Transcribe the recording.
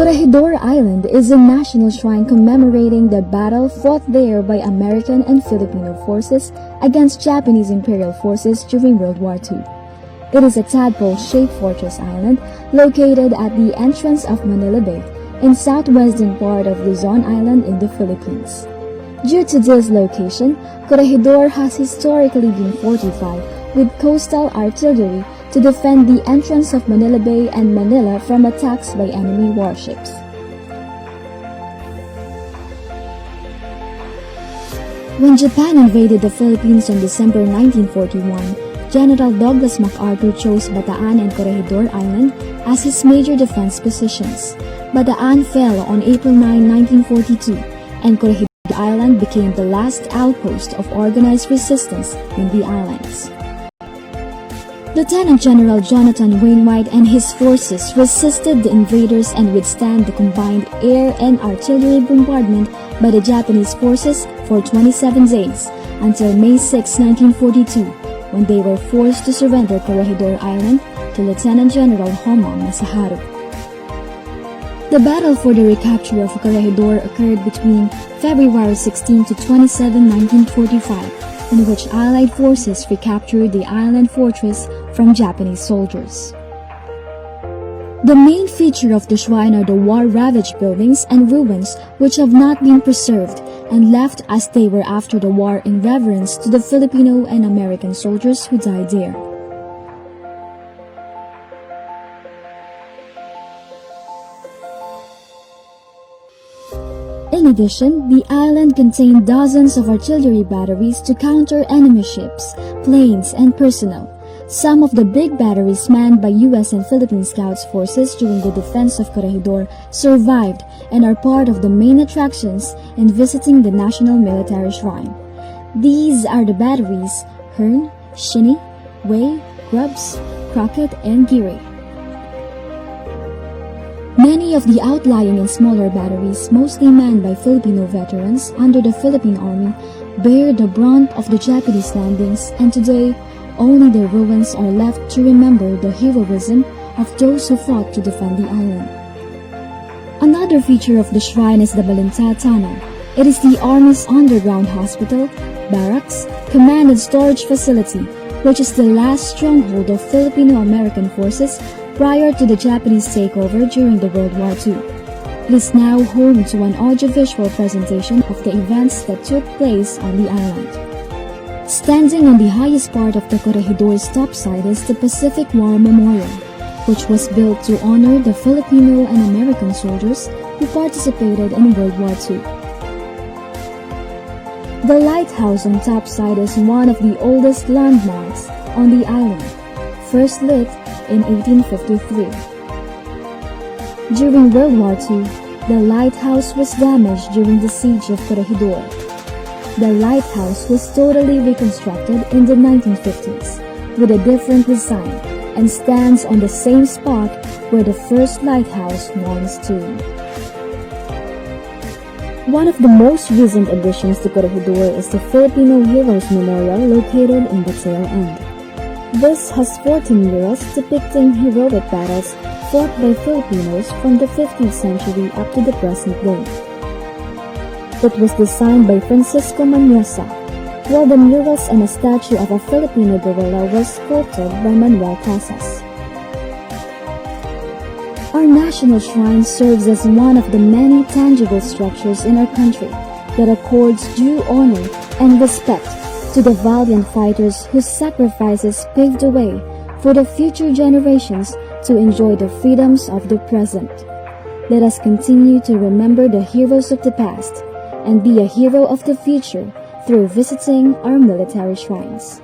Corregidor Island is a national shrine commemorating the battle fought there by American and Filipino forces against Japanese imperial forces during World War II. It is a tadpole-shaped fortress island located at the entrance of Manila Bay in southwestern part of Luzon Island in the Philippines. Due to this location, Corregidor has historically been fortified with coastal artillery to defend the entrance of Manila Bay and Manila from attacks by enemy warships. When Japan invaded the Philippines on December 1941, General Douglas MacArthur chose Bataan and Corregidor Island as his major defense positions. Bataan fell on April 9, 1942, and Corregidor Island became the last outpost of organized resistance in the islands. Lieutenant General Jonathan Wainwright and his forces resisted the invaders and withstand the combined air and artillery bombardment by the Japanese forces for 27 days until May 6, 1942, when they were forced to surrender Corregidor Island to Lieutenant General Homa Masaharu. The battle for the recapture of Corregidor occurred between February 16 to 27, 1945, in which Allied forces recaptured the island fortress from Japanese soldiers. The main feature of the shrine are the war-ravaged buildings and ruins which have not been preserved and left as they were after the war in reverence to the Filipino and American soldiers who died there. In addition, the island contained dozens of artillery batteries to counter enemy ships, planes, and personnel. Some of the big batteries manned by U.S. and Philippine Scouts forces during the defense of Corregidor survived and are part of the main attractions in visiting the National Military Shrine. These are the batteries Hearn, Shinny, Way, Grubbs, Crockett, and Geary. Many of the outlying and smaller batteries, mostly manned by Filipino veterans under the Philippine Army, bear the brunt of the Japanese landings, and today, only their ruins are left to remember the heroism of those who fought to defend the island. Another feature of the shrine is the Balinta Tunnel. It is the Army's underground hospital, barracks, command and storage facility, which is the last stronghold of Filipino-American forces prior to the Japanese takeover during the World War II. It is now home to an audiovisual presentation of the events that took place on the island. Standing on the highest part of the Corregidor's topside is the Pacific War Memorial, which was built to honor the Filipino and American soldiers who participated in World War II. The lighthouse on topside is one of the oldest landmarks on the island, first lit in 1853. During World War II, the lighthouse was damaged during the siege of Corregidor. The lighthouse was totally reconstructed in the 1950s with a different design and stands on the same spot where the first lighthouse once stood. One of the most recent additions to Corregidor is the Filipino Heroes Memorial located in the tail end. This has 14 murals depicting heroic battles fought by Filipinos from the 15th century up to the present day. It was designed by Francisco Manyosa, while the murals and a statue of a Filipino guerrilla was sculpted by Manuel Casas. Our national shrine serves as one of the many tangible structures in our country that accords due honor and respect to the valiant fighters whose sacrifices paved the way for the future generations to enjoy the freedoms of the present. Let us continue to remember the heroes of the past and be a hero of the future through visiting our military shrines.